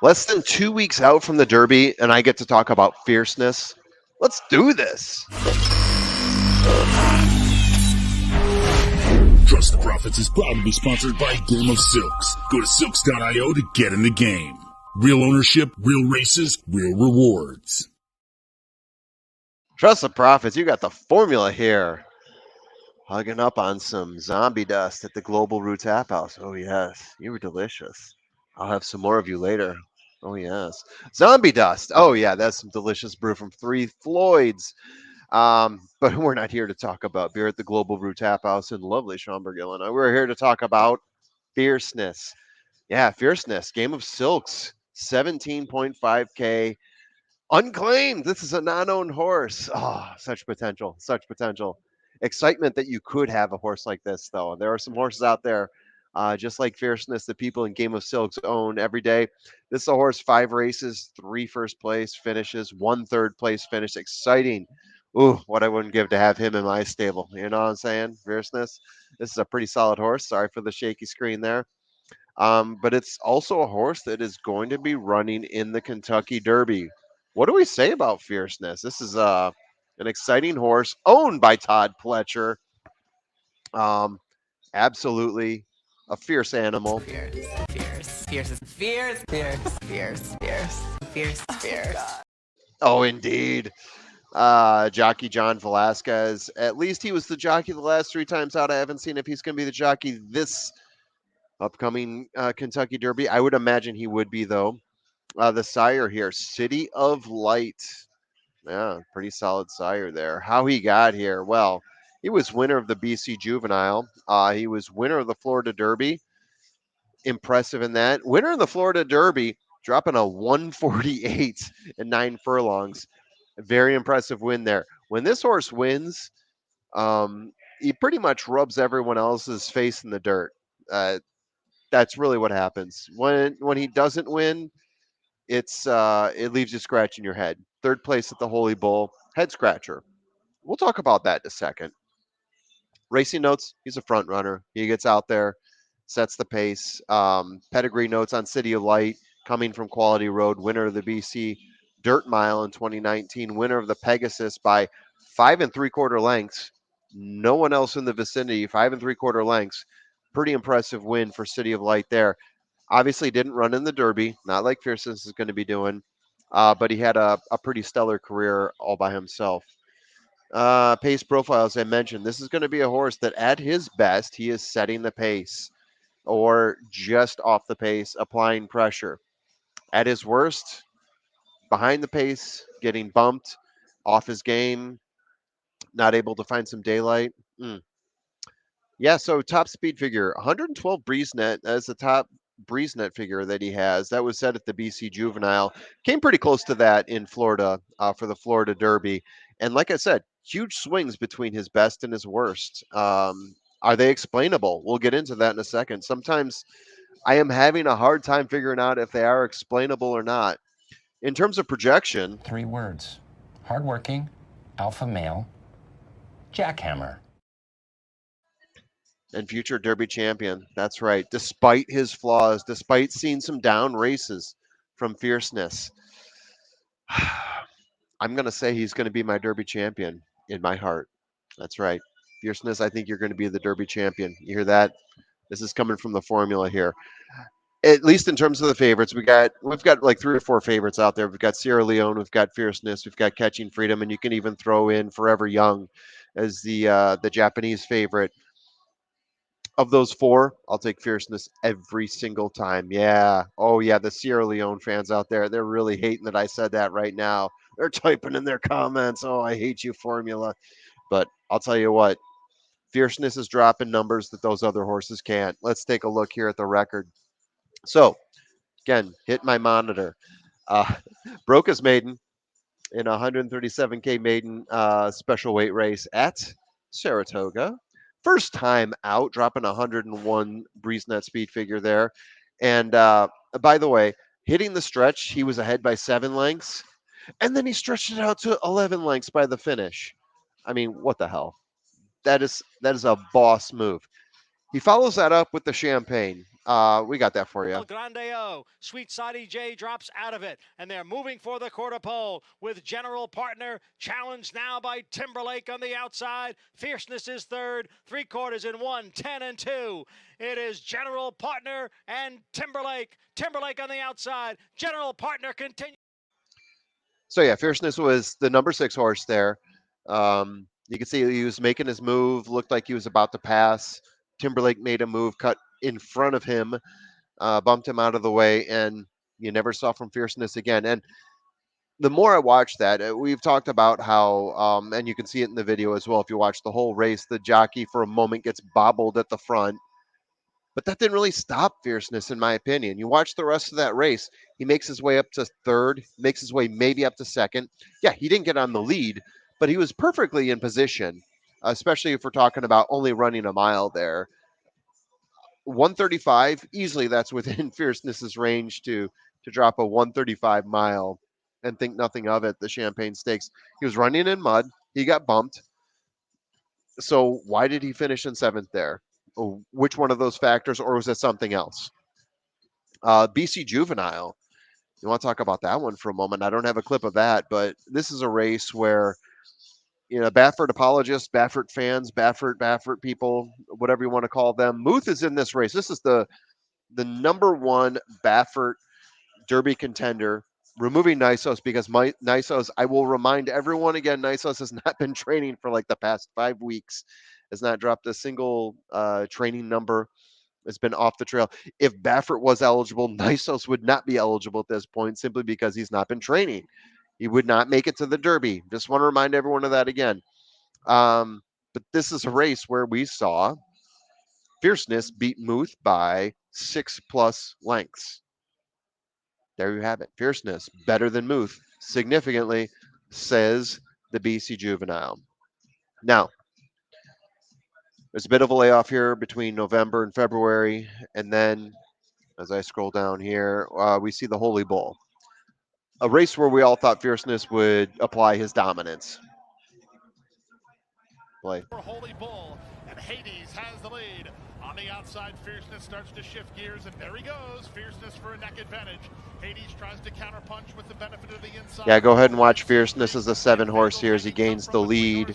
Less than 2 weeks out from the Derby, and I get to talk about fierceness. Let's do this. Trust the Profits is proud to be sponsored by Game of Silks. Go to silks.io to get in the game. Real ownership, real races, real rewards. Trust the Profits. You got the formula here. Hugging up on some zombie dust at the Global Root Tap House. Oh, yes. You were delicious. I'll have some more of you later. Oh, yes. Zombie dust. Oh, yeah. That's some delicious brew from Three Floyds. But we're not here to talk about beer at the Global Brew Tap House in lovely Schaumburg, Illinois. We're here to talk about fierceness. Yeah, fierceness. Game of Silks, 17.5K. Unclaimed. This is a non-owned horse. Oh, such potential. Such potential. Excitement that you could have a horse like this, though. There are some horses out there, just like Fierceness, that people in Game of Silks own every day. This is a horse, 5 races, 3 first place finishes, 1 third place finish. Exciting. Ooh, what I wouldn't give to have him in my stable. You know what I'm saying? Fierceness. This is a pretty solid horse. Sorry for the shaky screen there. But it's also a horse that is going to be running in the Kentucky Derby. What do we say about Fierceness? This is an exciting horse owned by Todd Pletcher. Um, absolutely a fierce animal. Fierce. Oh, indeed. Jockey John Velasquez. At least he was the jockey the last 3 times out. I haven't seen if he's going to be the jockey this upcoming Kentucky Derby. I would imagine he would be, though. The sire here, City of Light. Yeah, pretty solid sire there. How he got here? Well, he was winner of the BC Juvenile. He was winner of the Florida Derby. Impressive in that. Winner of the Florida Derby, dropping a 148 and 9 furlongs. Very impressive win there. When this horse wins, he pretty much rubs everyone else's face in the dirt. Uh, that's really what happens. When he doesn't win, it leaves you scratching your head. 3rd place at the Holy Bull, head scratcher. We'll talk about that in a second. Racing notes, he's a front runner. He gets out there, sets the pace. Pedigree notes on City of Light, coming from Quality Road, winner of the BC Dirt Mile in 2019, winner of the Pegasus by 5 3/4 lengths. No one else in the vicinity, 5 3/4 lengths. Pretty impressive win for City of Light there. Obviously, didn't run in the Derby, not like Fierceness is going to be doing, but he had a pretty stellar career all by himself. Pace profile, as I mentioned, this is going to be a horse that at his best, he is setting the pace or just off the pace, applying pressure. At his worst, behind the pace, getting bumped, off his game, not able to find some daylight. Mm. Yeah, so top speed figure, 112 breeze net as the top breeze net figure that he has. That was set at the BC Juvenile. Came pretty close to that in Florida for the Florida Derby. And like I said, huge swings between his best and his worst. Are they explainable? We'll get into that in a second. Sometimes I am having a hard time figuring out if they are explainable or not. In terms of projection, 3 words: hardworking, alpha male, jackhammer. and future Derby champion. That's right. Despite his flaws, despite seeing some down races from Fierceness, I'm going to say he's going to be my Derby champion in my heart. That's right. Fierceness, I think you're going to be the Derby champion. You hear that? This is coming from the formula here. At least in terms of the favorites, we've got like 3 or 4 favorites out there. We've got Sierra Leone, we've got Fierceness, we've got Catching Freedom, and you can even throw in Forever Young as the Japanese favorite. Of those 4, I'll take Fierceness every single time. Yeah. Oh, yeah. The Sierra Leone fans out there, they're really hating that I said that right now. They're typing in their comments, oh, I hate you, formula. But I'll tell you what, Fierceness is dropping numbers that those other horses can't. Let's take a look here at the record. So, again, hit my monitor. Uh, broke his maiden in a 137K maiden special weight race at Saratoga. First time out, dropping 101 breeze net speed figure there. And by the way, hitting the stretch, he was ahead by 7 lengths. And then he stretched it out to 11 lengths by the finish. I mean, what the hell? That is a boss move. He follows that up with the Champagne. We got that for you. El Grandeo. Sweet Side J drops out of it, and they're moving for the quarter pole with General Partner challenged now by Timberlake on the outside. Fierceness is third, 3/4 in 1, 10 and 2. It is General Partner and Timberlake. Timberlake on the outside. General Partner continues. So yeah, Fierceness was the number 6 horse there. You can see he was making his move, looked like he was about to pass. Timberlake made a move, cut in front of him, bumped him out of the way, and you never saw from Fierceness again. And the more I watch that, we've talked about how, and you can see it in the video as well. If you watch the whole race, the jockey for a moment gets bobbled at the front, but that didn't really stop Fierceness, in my opinion. You watch the rest of that race, he makes his way up to third, makes his way maybe up to second. Yeah, he didn't get on the lead, but he was perfectly in position, especially if we're talking about only running a mile there. 135, easily that's within Fierceness's range to drop a 135 mile and think nothing of it. The Champagne Stakes. He was running in mud. He got bumped. So why did he finish in seventh there? Which one of those factors, or was it something else? BC Juvenile. You want to talk about that one for a moment? I don't have a clip of that, but this is a race where Baffert apologists, Baffert fans, Baffert people, whatever you want to call them. Muth is in this race. This is the number one Baffert Derby contender. Removing Nysos because Nysos, I will remind everyone again, Nysos has not been training for like the past 5 weeks, has not dropped a single training number. It's been off the trail. If Baffert was eligible, Nysos would not be eligible at this point simply because he's not been training. He would not make it to the Derby. Just want to remind everyone of that again. But this is a race where we saw Fierceness beat Muth by 6+ lengths. There you have it. Fierceness better than Muth significantly, says the BC Juvenile. Now, there's a bit of a layoff here between November and February, and then as I scroll down here, we see the Holy Bull, a race where we all thought Fierceness would apply his dominance. Play. For Holy Bull, and Hades has the lead. On the outside, Fierceness starts to shift gears, and there he goes. Fierceness for a neck advantage. Hades tries to counterpunch with the benefit of the inside. Yeah, go ahead and watch Fierceness as the 7 horse here as he gains the lead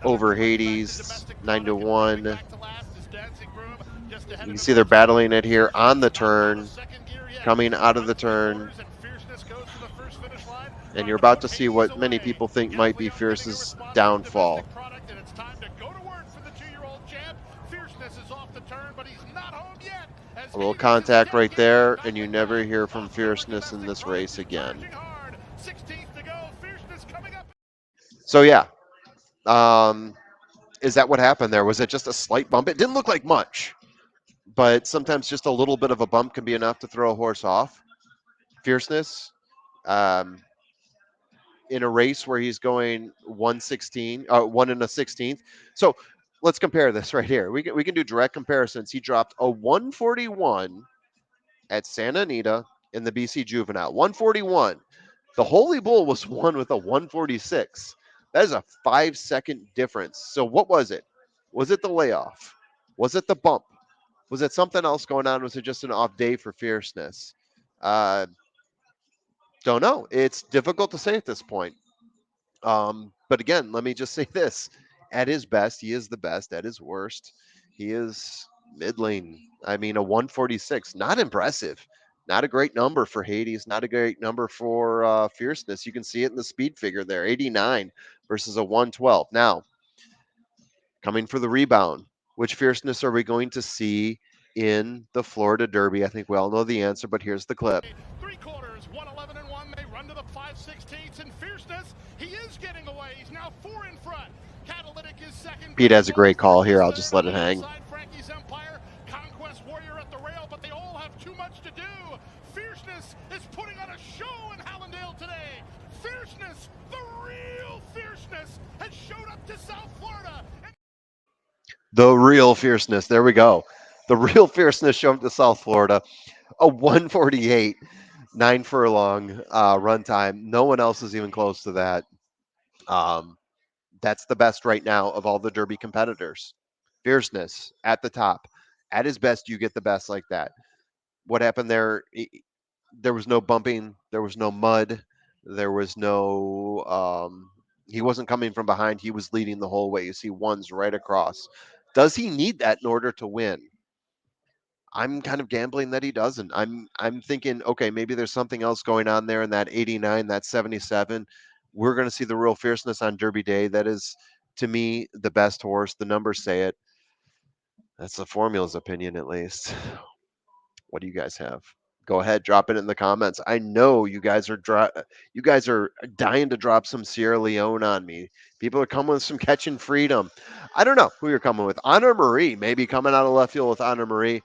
over Hades, 9-1. You can see they're battling it here on the turn, coming out of the turn. And you're about to see what many people think might be Fierce's downfall. A little contact right there, and you never hear from Fierceness in this race again. So yeah, is that what happened there? Was it just a slight bump? It didn't look like much, but sometimes just a little bit of a bump can be enough to throw a horse off. Fierceness, in a race where he's going 1/16, 1 1/16. So let's compare this right here. We can do direct comparisons. He dropped a 141 at Santa Anita in the BC Juvenile. 141. The Holy Bull was won with a 146. That is a 5-second difference. So what was it? Was it the layoff? Was it the bump? Was it something else going on? Was it just an off day for Fierceness? Don't know. It's difficult to say at this point. But again, let me just say this. At his best, he is the best. At his worst, he is middling. I mean, a 146, not impressive. Not a great number for Hades, not a great number for Fierceness. You can see it in the speed figure there, 89 versus a 112. Now, coming for the rebound, which Fierceness are we going to see in the Florida Derby? I think we all know the answer, but here's the clip. 3/4, 111 and 1. They run to the 5/16, and Fierceness, he is getting away. He's now 4 in front. Catalytic is second. Pete has a great call here. I'll just let it hang. Frankie's Empire, Conquest Warrior at the rail, but they all have too much to do. Fierceness is putting on a show in Hallandale today. Fierceness, the real Fierceness, has showed up to South Florida. The real Fierceness. There we go. The real Fierceness showed up to South Florida. A 148, 9 furlong run time. No one else is even close to that. That's the best right now of all the Derby competitors. Fierceness at the top. At his best, you get the best like that. what happened there? There was no bumping. There was no mud. There was no. He wasn't coming from behind. He was leading the whole way. You see ones right across. Does he need that in order to win? I'm kind of gambling that he doesn't. I'm thinking, okay, maybe there's something else going on there in that 89, that 77. We're going to see the real fierceness on Derby Day. That is, to me, the best horse. The numbers say it. That's the formula's opinion, at least. What do you guys have? Go ahead, drop it in the comments. I know you guys are you guys are dying to drop some Sierra Leone on me. People are coming with some Catching Freedom. I don't know who you're coming with. Honor Marie, maybe coming out of left field with Honor Marie.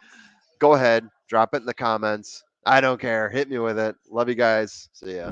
Go ahead, drop it in the comments. I don't care. Hit me with it. Love you guys. See ya.